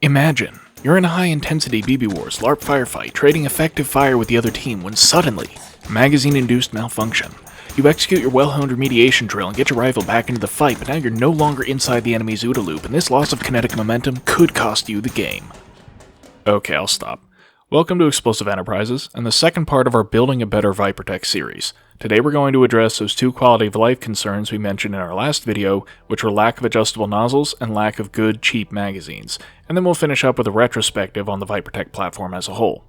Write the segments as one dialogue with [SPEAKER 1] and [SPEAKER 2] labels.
[SPEAKER 1] Imagine, you're in a high-intensity BB Wars LARP firefight, trading effective fire with the other team when suddenly, magazine-induced malfunction. You execute your well-honed remediation drill and get your rival back into the fight, but now you're no longer inside the enemy's OODA loop, and this loss of kinetic momentum could cost you the game. Okay, I'll stop. Welcome to Explosive Enterprises, and the second part of our Building a Better ViperTech series. Today we're going to address those two quality of life concerns we mentioned in our last video, which were lack of adjustable nozzles and lack of good, cheap magazines, and then we'll finish up with a retrospective on the ViperTech platform as a whole.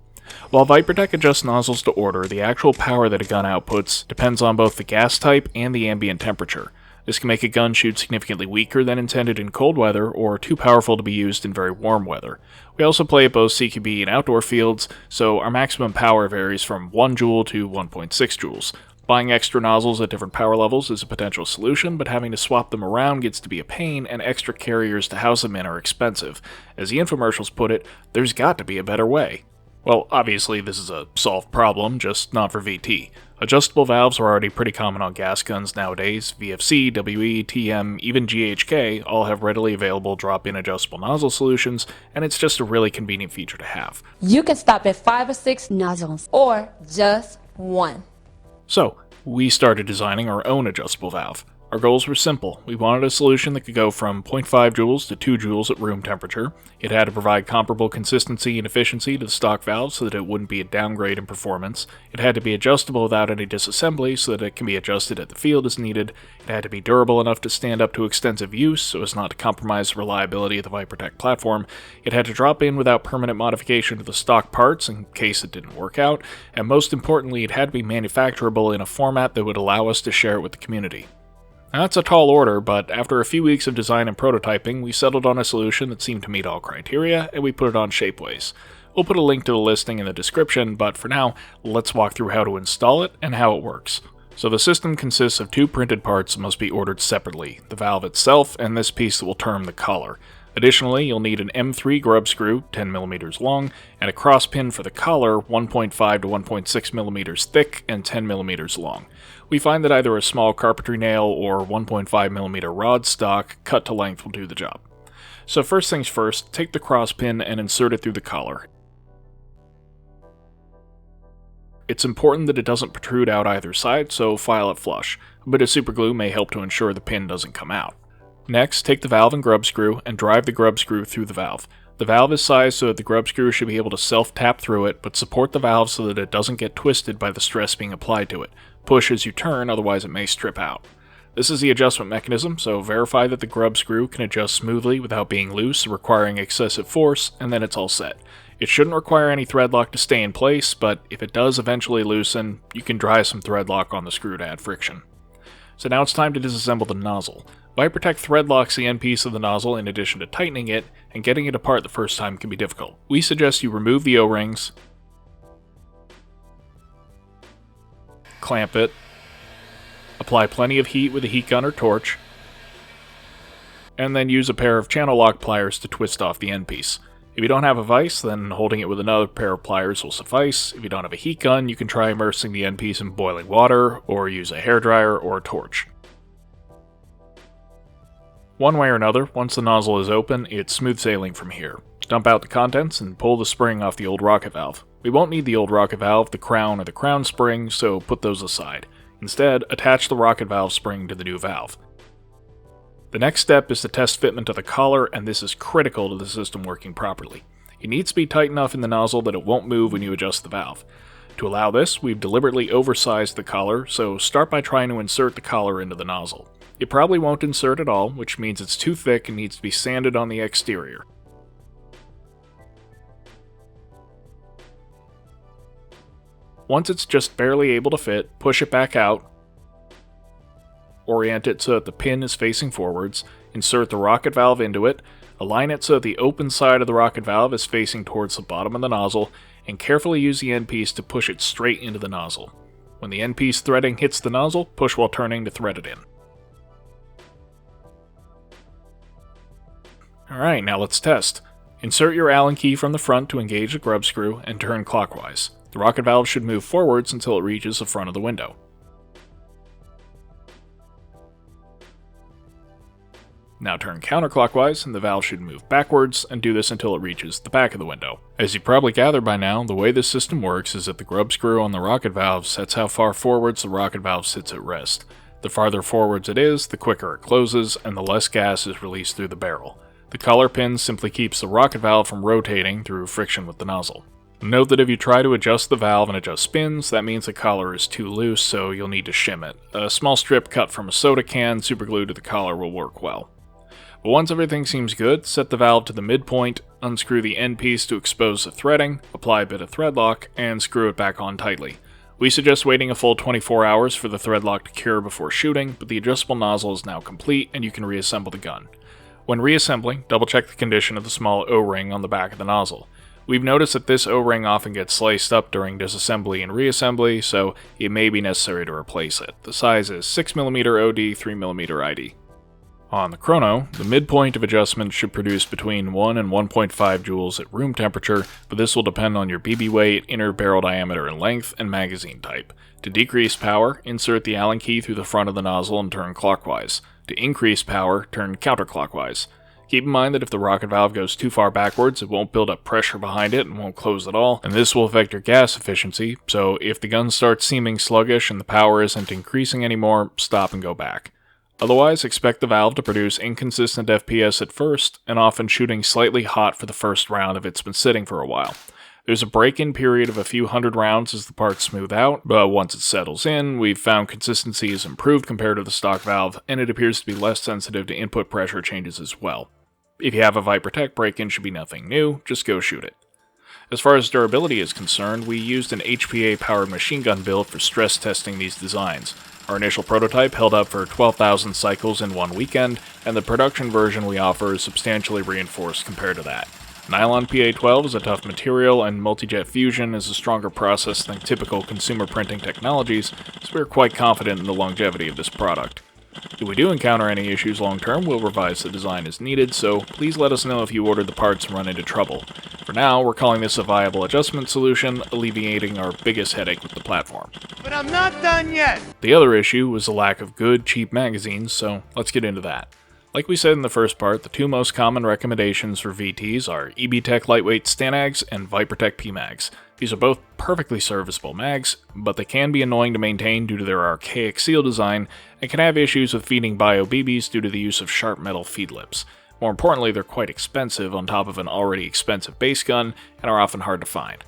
[SPEAKER 1] While ViperTech adjusts nozzles to order, the actual power that a gun outputs depends on both the gas type and the ambient temperature. This can make a gun shoot significantly weaker than intended in cold weather, or too powerful to be used in very warm weather. We also play at both CQB and outdoor fields, so our maximum power varies from 1 joule to 1.6 joules. Buying extra nozzles at different power levels is a potential solution, but having to swap them around gets to be a pain, and extra carriers to house them in are expensive. As the infomercials put it, there's got to be a better way. Well, obviously this is a solved problem, just not for VT. Adjustable valves are already pretty common on gas guns nowadays. VFC, WE, TM, even GHK all have readily available drop-in adjustable nozzle solutions, and it's just a really convenient feature to have.
[SPEAKER 2] You can stop at 5 or 6 nozzles, or just one.
[SPEAKER 1] So, we started designing our own adjustable valve. Our goals were simple. We wanted a solution that could go from 0.5 joules to 2 joules at room temperature. It had to provide comparable consistency and efficiency to the stock valve so that it wouldn't be a downgrade in performance. It had to be adjustable without any disassembly so that it can be adjusted at the field as needed. It had to be durable enough to stand up to extensive use so as not to compromise the reliability of the ViperTech platform. It had to drop in without permanent modification to the stock parts in case it didn't work out. And most importantly, it had to be manufacturable in a format that would allow us to share it with the community. Now, that's a tall order, but after a few weeks of design and prototyping, we settled on a solution that seemed to meet all criteria, and we put it on Shapeways. We'll put a link to the listing in the description, but for now, let's walk through how to install it and how it works. So the system consists of 2 printed parts that must be ordered separately, the valve itself and this piece that we'll term the collar. Additionally, you'll need an M3 grub screw, 10mm long, and a cross pin for the collar, 1.5 to 1.6mm thick and 10mm long. We find that either a small carpentry nail or 1.5mm rod stock cut to length will do the job. So first things first, take the cross pin and insert it through the collar. It's important that it doesn't protrude out either side, so file it flush. A bit of super glue may help to ensure the pin doesn't come out. Next, take the valve and grub screw and drive the grub screw through the valve. The valve is sized so that the grub screw should be able to self-tap through it, but support the valve so that it doesn't get twisted by the stress being applied to it. Push as you turn, otherwise it may strip out. This is the adjustment mechanism, so verify that the grub screw can adjust smoothly without being loose or requiring excessive force, and then it's all set. It shouldn't require any thread lock to stay in place, but if it does eventually loosen, you can dry some thread lock on the screw to add friction. So now it's time to disassemble the nozzle. ViperTech thread locks the end piece of the nozzle in addition to tightening it, and getting it apart the first time can be difficult. We suggest you remove the O-rings, clamp it, apply plenty of heat with a heat gun or torch, and then use a pair of channel lock pliers to twist off the end piece. If you don't have a vise, then holding it with another pair of pliers will suffice. If you don't have a heat gun, you can try immersing the end piece in boiling water, or use a hairdryer or a torch. One way or another, once the nozzle is open, it's smooth sailing from here. Dump out the contents and pull the spring off the old rocket valve. We won't need the old rocket valve, the crown, or the crown spring, so put those aside. Instead, attach the rocket valve spring to the new valve. The next step is to test fitment of the collar, and this is critical to the system working properly. It needs to be tight enough in the nozzle that it won't move when you adjust the valve. To allow this, we've deliberately oversized the collar, so start by trying to insert the collar into the nozzle. It probably won't insert at all, which means it's too thick and needs to be sanded on the exterior. Once it's just barely able to fit, push it back out, orient it so that the pin is facing forwards, insert the rocket valve into it, align it so that the open side of the rocket valve is facing towards the bottom of the nozzle, and carefully use the end piece to push it straight into the nozzle. When the end piece threading hits the nozzle, push while turning to thread it in. Alright, now let's test. Insert your Allen key from the front to engage the grub screw and turn clockwise. The rocket valve should move forwards until it reaches the front of the window. Now turn counterclockwise and the valve should move backwards, and do this until it reaches the back of the window. As you probably gathered by now, the way this system works is that the grub screw on the rocket valve sets how far forwards the rocket valve sits at rest. The farther forwards it is, the quicker it closes, and the less gas is released through the barrel. The collar pin simply keeps the rocket valve from rotating through friction with the nozzle. Note that if you try to adjust the valve and adjust spins, that means the collar is too loose, so you'll need to shim it. A small strip cut from a soda can superglued to the collar will work well. But once everything seems good, set the valve to the midpoint, unscrew the end piece to expose the threading, apply a bit of thread lock, and screw it back on tightly. We suggest waiting a full 24 hours for the thread lock to cure before shooting, but the adjustable nozzle is now complete and you can reassemble the gun. When reassembling, double check the condition of the small O-ring on the back of the nozzle. We've noticed that this O-ring often gets sliced up during disassembly and reassembly, so it may be necessary to replace it. The size is 6mm OD, 3mm ID. On the chrono, the midpoint of adjustment should produce between 1 and 1.5 joules at room temperature, but this will depend on your BB weight, inner barrel diameter and length, and magazine type. To decrease power, insert the Allen key through the front of the nozzle and turn clockwise. To increase power, turn counterclockwise. Keep in mind that if the rocket valve goes too far backwards, it won't build up pressure behind it and won't close at all, and this will affect your gas efficiency, so if the gun starts seeming sluggish and the power isn't increasing anymore, stop and go back. Otherwise, expect the valve to produce inconsistent FPS at first, and often shooting slightly hot for the first round if it's been sitting for a while. There's a break-in period of a few hundred rounds as the parts smooth out, but once it settles in, we've found consistency is improved compared to the stock valve, and it appears to be less sensitive to input pressure changes as well. If you have a ViperTech, break-in should be nothing new, just go shoot it. As far as durability is concerned, we used an HPA-powered machine gun build for stress testing these designs. Our initial prototype held up for 12,000 cycles in one weekend, and the production version we offer is substantially reinforced compared to that. Nylon PA-12 is a tough material, and multi-jet fusion is a stronger process than typical consumer printing technologies, so we're quite confident in the longevity of this product. If we do encounter any issues long-term, we'll revise the design as needed, so please let us know if you ordered the parts and run into trouble. For now, we're calling this a viable adjustment solution, alleviating our biggest headache with the platform.
[SPEAKER 3] But I'm not done yet!
[SPEAKER 1] The other issue was the lack of good, cheap magazines, so let's get into that. Like we said in the first part, the two most common recommendations for VTs are EBTech Lightweight Stanags and ViperTech PMags. These are both perfectly serviceable mags, but they can be annoying to maintain due to their archaic seal design, and can have issues with feeding bio-BBs due to the use of sharp metal feed lips. More importantly, they're quite expensive on top of an already expensive base gun, and are often hard to find.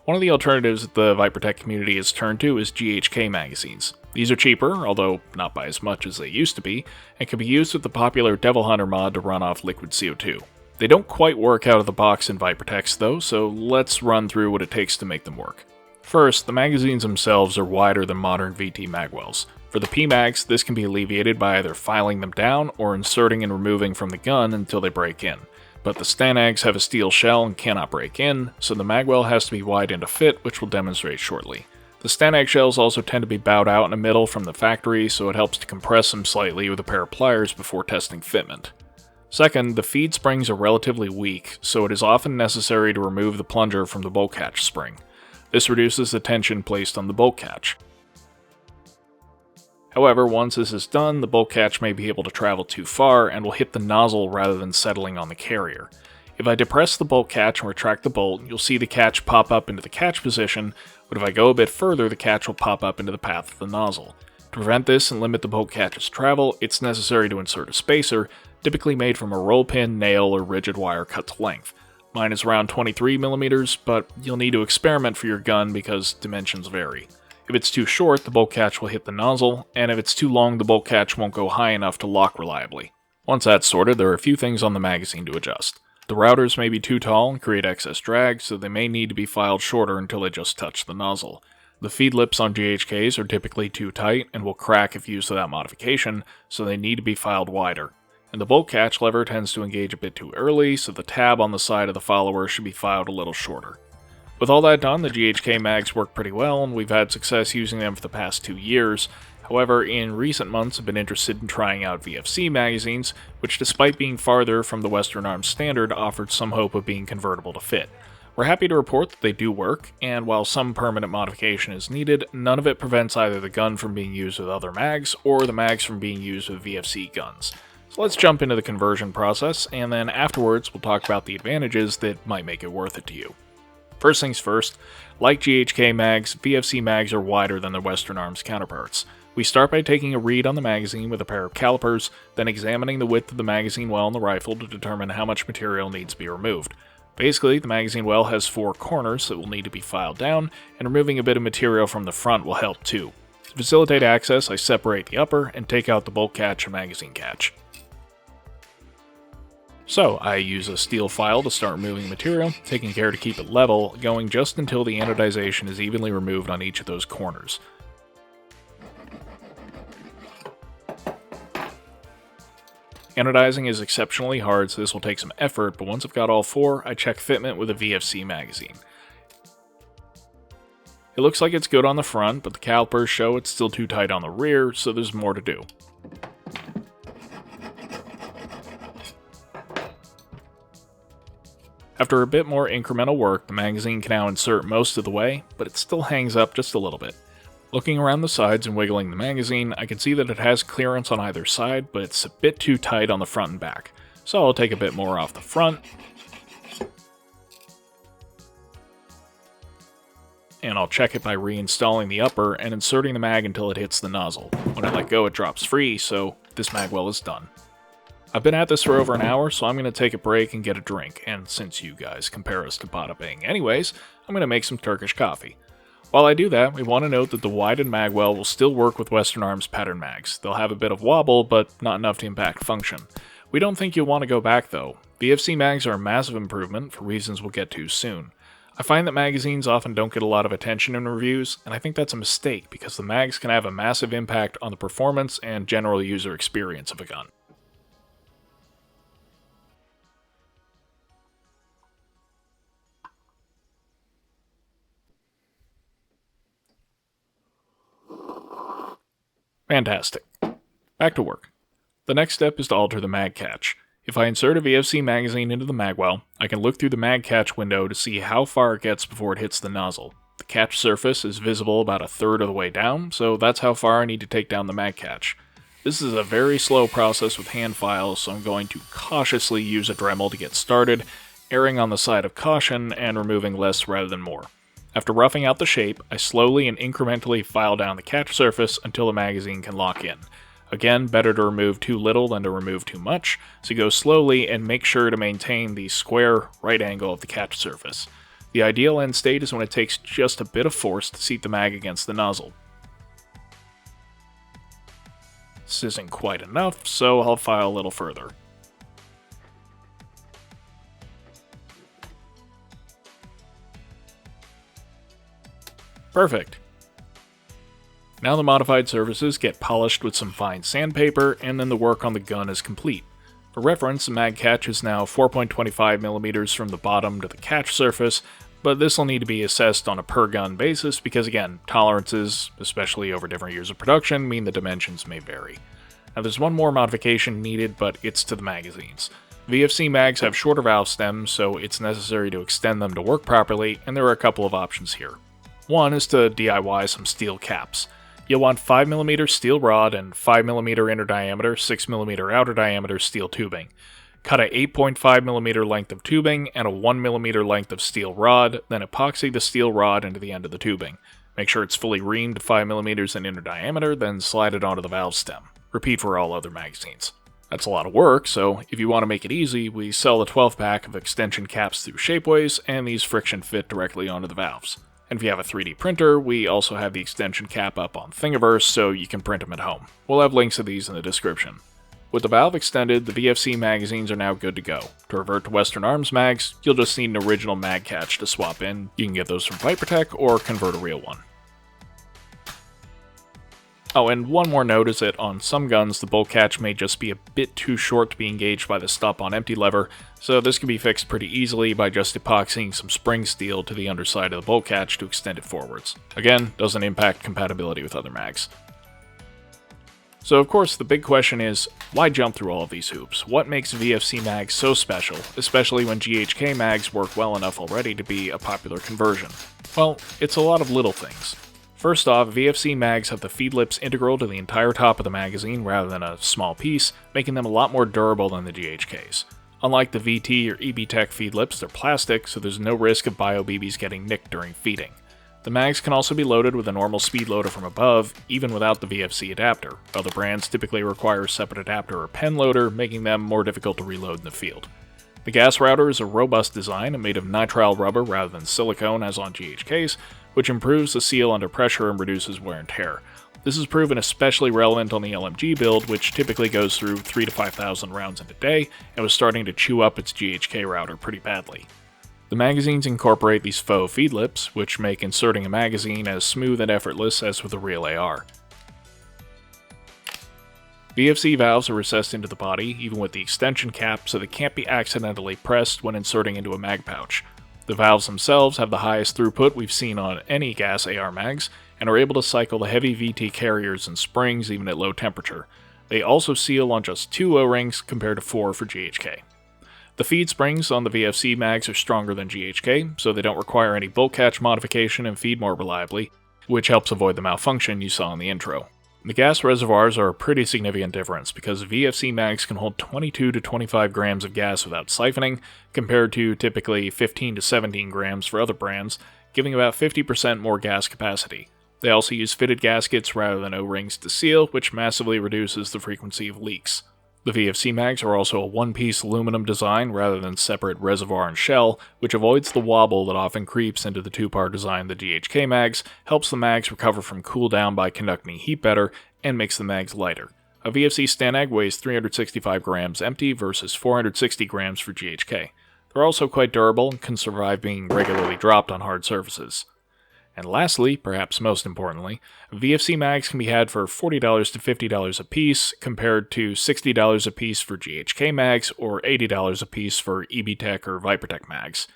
[SPEAKER 1] One of the alternatives that the ViperTech community has turned to is GHK magazines. These are cheaper, although not by as much as they used to be, and can be used with the popular Devil Hunter mod to run off liquid CO2. They don't quite work out of the box in ViperTechs though, so let's run through what it takes to make them work. First, the magazines themselves are wider than modern VT magwells. For the PMags, this can be alleviated by either filing them down or inserting and removing from the gun until they break in. But the Stanags have a steel shell and cannot break in, so the magwell has to be widened to fit, which we'll demonstrate shortly. The Stanag shells also tend to be bowed out in the middle from the factory, so it helps to compress them slightly with a pair of pliers before testing fitment. Second, the feed springs are relatively weak, so it is often necessary to remove the plunger from the bolt catch spring. This reduces the tension placed on the bolt catch. However, once this is done, the bolt catch may be able to travel too far and will hit the nozzle rather than settling on the carrier. If I depress the bolt catch and retract the bolt, you'll see the catch pop up into the catch position, but if I go a bit further, the catch will pop up into the path of the nozzle. To prevent this and limit the bolt catch's travel, it's necessary to insert a spacer, typically made from a roll pin, nail, or rigid wire cut to length. Mine is around 23mm, but you'll need to experiment for your gun because dimensions vary. If it's too short, the bolt catch will hit the nozzle, and if it's too long, the bolt catch won't go high enough to lock reliably. Once that's sorted, there are a few things on the magazine to adjust. The routers may be too tall and create excess drag, so they may need to be filed shorter until they just touch the nozzle. The feed lips on GHKs are typically too tight and will crack if used without modification, so they need to be filed wider. And the bolt catch lever tends to engage a bit too early, so the tab on the side of the follower should be filed a little shorter. With all that done, the GHK mags work pretty well, and we've had success using them for the past 2 years. However, in recent months I've been interested in trying out VFC magazines, which despite being farther from the Western Arms standard, offered some hope of being convertible to fit. We're happy to report that they do work, and while some permanent modification is needed, none of it prevents either the gun from being used with other mags, or the mags from being used with VFC guns. So So let's jump into the conversion process, and then afterwards we'll talk about the advantages that might make it worth it to you. First things first, like GHK mags, VFC mags are wider than their Western Arms counterparts. We start by taking a read on the magazine with a pair of calipers, then examining the width of the magazine well on the rifle to determine how much material needs to be removed. Basically, the magazine well has 4 corners that will need to be filed down, and removing a bit of material from the front will help too. To facilitate access, I separate the upper and take out the bolt catch and magazine catch. So, I use a steel file to start removing the material, taking care to keep it level, going just until the anodization is evenly removed on each of those corners. Anodizing is exceptionally hard, so this will take some effort, but once I've got all 4, I check fitment with a VFC magazine. It looks like it's good on the front, but the calipers show it's still too tight on the rear, so there's more to do. After a bit more incremental work, the magazine can now insert most of the way, but it still hangs up just a little bit. Looking around the sides and wiggling the magazine, I can see that it has clearance on either side, but it's a bit too tight on the front and back. So I'll take a bit more off the front, and I'll check it by reinstalling the upper and inserting the mag until it hits the nozzle. When I let go, it drops free, so this mag well is done. I've been at this for over an hour, so I'm going to take a break and get a drink, and since you guys compare us to bada bing anyways, I'm going to make some Turkish coffee. While I do that, we want to note that the widened mag well will still work with Western Arms pattern mags. They'll have a bit of wobble, but not enough to impact function. We don't think you'll want to go back though. VFC mags are a massive improvement for reasons we'll get to soon. I find that magazines often don't get a lot of attention in reviews, and I think that's a mistake because the mags can have a massive impact on the performance and general user experience of a gun. Fantastic. Back to work. The next step is to alter the mag catch. If I insert a VFC magazine into the magwell, I can look through the mag catch window to see how far it gets before it hits the nozzle. The catch surface is visible about a third of the way down, so that's how far I need to take down the mag catch. This is a very slow process with hand files, so I'm going to cautiously use a Dremel to get started, erring on the side of caution and removing less rather than more. After roughing out the shape, I slowly and incrementally file down the catch surface until the magazine can lock in. Again, better to remove too little than to remove too much, so go slowly and make sure to maintain the square right angle of the catch surface. The ideal end state is when it takes just a bit of force to seat the mag against the nozzle. This isn't quite enough, so I'll file a little further. Perfect. Now the modified surfaces get polished with some fine sandpaper, and then the work on the gun is complete. For reference, the mag catch is now 4.25mm from the bottom to the catch surface, but this will need to be assessed on a per gun basis because again, tolerances, especially over different years of production, mean the dimensions may vary. Now there's one more modification needed, but it's to the magazines. VFC mags have shorter valve stems, so it's necessary to extend them to work properly, and there are a couple of options here. One is to DIY some steel caps. You'll want 5mm steel rod and 5mm inner diameter, 6mm outer diameter steel tubing. Cut a 8.5mm length of tubing and a 1mm length of steel rod, then epoxy the steel rod into the end of the tubing. Make sure it's fully reamed to 5mm in inner diameter, then slide it onto the valve stem. Repeat for all other magazines. That's a lot of work, so if you want to make it easy, we sell the 12-pack of extension caps through Shapeways, and these friction fit directly onto the valves. And if you have a 3D printer, we also have the extension cap up on Thingiverse, so you can print them at home. We'll have links to these in the description. With the valve extended, the VFC magazines are now good to go. To revert to Western Arms mags, you'll just need an original mag catch to swap in. You can get those from Vipertech or convert a real one. Oh, and one more note is that on some guns, the bolt catch may just be a bit too short to be engaged by the stop on empty lever, so this can be fixed pretty easily by just epoxying some spring steel to the underside of the bolt catch to extend it forwards. Again, doesn't impact compatibility with other mags. So of course, the big question is, why jump through all of these hoops? What makes VFC mags so special, especially when GHK mags work well enough already to be a popular conversion? Well, it's a lot of little things. First off, VFC mags have the feed lips integral to the entire top of the magazine rather than a small piece, making them a lot more durable than the GHKs. Unlike the VT or EB-Tech feed lips, they're plastic, so there's no risk of bio-BBs getting nicked during feeding. The mags can also be loaded with a normal speed loader from above, even without the VFC adapter. Other brands typically require a separate adapter or pen loader, making them more difficult to reload in the field. The gas router is a robust design and made of nitrile rubber rather than silicone as on GHKs, which improves the seal under pressure and reduces wear and tear. This has proven especially relevant on the LMG build, which typically goes through 3,000 to 5,000 rounds in a day, and was starting to chew up its GHK router pretty badly. The magazines incorporate these faux feed lips, which make inserting a magazine as smooth and effortless as with a real AR. VFC valves are recessed into the body, even with the extension cap, so they can't be accidentally pressed when inserting into a mag pouch. The valves themselves have the highest throughput we've seen on any gas AR mags, and are able to cycle the heavy VT carriers and springs even at low temperature. They also seal on just 2 O-rings compared to 4 for GHK. The feed springs on the VFC mags are stronger than GHK, so they don't require any bolt catch modification and feed more reliably, which helps avoid the malfunction you saw in the intro. The gas reservoirs are a pretty significant difference because VFC mags can hold 22 to 25 grams of gas without siphoning, compared to typically 15 to 17 grams for other brands, giving about 50% more gas capacity. They also use fitted gaskets rather than O-rings to seal, which massively reduces the frequency of leaks. The VFC mags are also a one-piece aluminum design rather than separate reservoir and shell, which avoids the wobble that often creeps into the two-part design of the GHK mags, helps the mags recover from cool down by conducting heat better, and makes the mags lighter. A VFC Stanag weighs 365 grams empty versus 460 grams for GHK. They're also quite durable and can survive being regularly dropped on hard surfaces. And lastly, perhaps most importantly, VFC mags can be had for $40 to $50 a piece, compared to $60 a piece for GHK mags or $80 a piece for EB-Tech or ViperTech mags.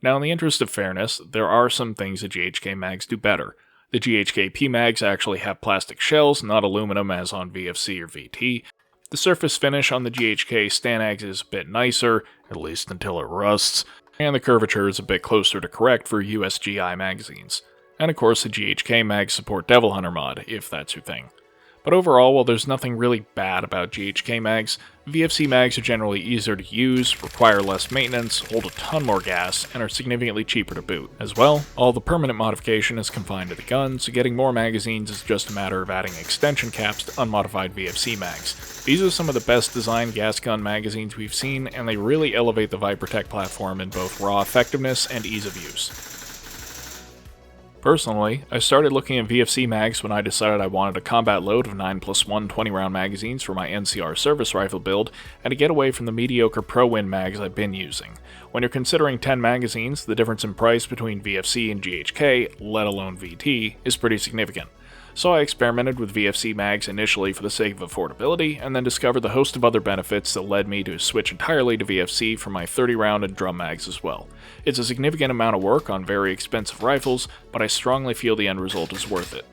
[SPEAKER 1] Now, in the interest of fairness, there are some things that GHK mags do better. The GHK P mags actually have plastic shells, not aluminum as on VFC or VT. The surface finish on the GHK Stanags is a bit nicer, at least until it rusts, and the curvature is a bit closer to correct for USGI magazines. And of course, the GHK mags support Devil Hunter mod, if that's your thing. But overall, while there's nothing really bad about GHK mags, VFC mags are generally easier to use, require less maintenance, hold a ton more gas, and are significantly cheaper to boot. As well, all the permanent modification is confined to the gun, so getting more magazines is just a matter of adding extension caps to unmodified VFC mags. These are some of the best designed gas gun magazines we've seen, and they really elevate the ViperTech platform in both raw effectiveness and ease of use. Personally, I started looking at VFC mags when I decided I wanted a combat load of 9+1 20-round magazines for my NCR service rifle build, and to get away from the mediocre Pro-Win mags I've been using. When you're considering 10 magazines, the difference in price between VFC and GHK, let alone VT, is pretty significant. So I experimented with VFC mags initially for the sake of affordability, and then discovered the host of other benefits that led me to switch entirely to VFC for my 30-round and drum mags as well. It's a significant amount of work on very expensive rifles, but I strongly feel the end result is worth it.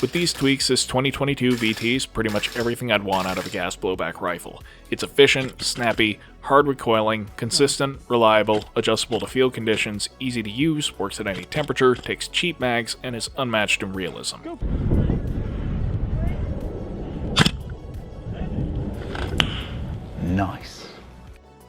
[SPEAKER 1] With these tweaks, this 2022 VT is pretty much everything I'd want out of a gas blowback rifle. It's efficient, snappy, hard recoiling, consistent, reliable, adjustable to field conditions, easy to use, works at any temperature, takes cheap mags, and is unmatched in realism.
[SPEAKER 4] Nice.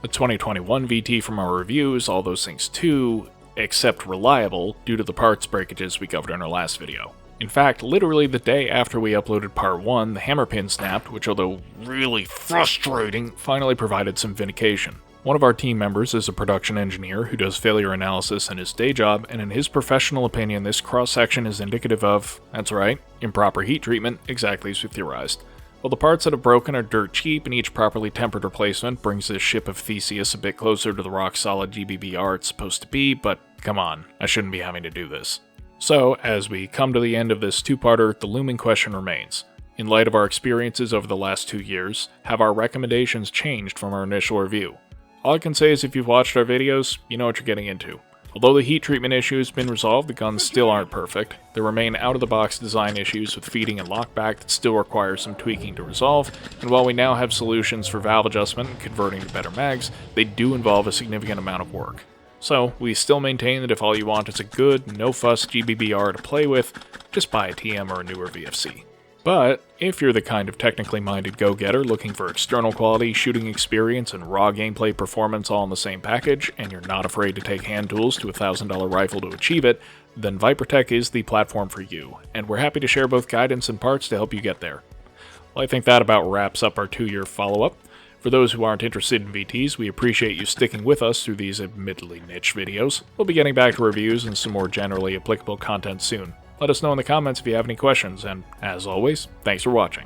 [SPEAKER 1] The 2021 VT from our review is all those things too, except reliable due to the parts breakages we covered in our last video. In fact, literally the day after we uploaded part 1, the hammer pin snapped, which although really frustrating, finally provided some vindication. One of our team members is a production engineer who does failure analysis in his day job, and in his professional opinion, this cross-section is indicative of, that's right, improper heat treatment, exactly as we theorized. While the parts that have broken are dirt cheap, and each properly tempered replacement brings this ship of Theseus a bit closer to the rock-solid GBBR it's supposed to be, but come on, I shouldn't be having to do this. So, as we come to the end of this two-parter, the looming question remains. In light of our experiences over the last 2 years, have our recommendations changed from our initial review? All I can say is if you've watched our videos, you know what you're getting into. Although the heat treatment issue has been resolved, the guns still aren't perfect. There remain out-of-the-box design issues with feeding and lockback that still require some tweaking to resolve, and while we now have solutions for valve adjustment and converting to better mags, they do involve a significant amount of work. So, we still maintain that if all you want is a good, no-fuss GBBR to play with, just buy a TM or a newer VFC. But, if you're the kind of technically minded go-getter looking for external quality, shooting experience, and raw gameplay performance all in the same package, and you're not afraid to take hand tools to a $1,000 rifle to achieve it, then Vipertech is the platform for you, and we're happy to share both guidance and parts to help you get there. Well, I think that about wraps up our 2-year follow-up. For those who aren't interested in VTs, we appreciate you sticking with us through these admittedly niche videos. We'll be getting back to reviews and some more generally applicable content soon. Let us know in the comments if you have any questions, and as always, thanks for watching.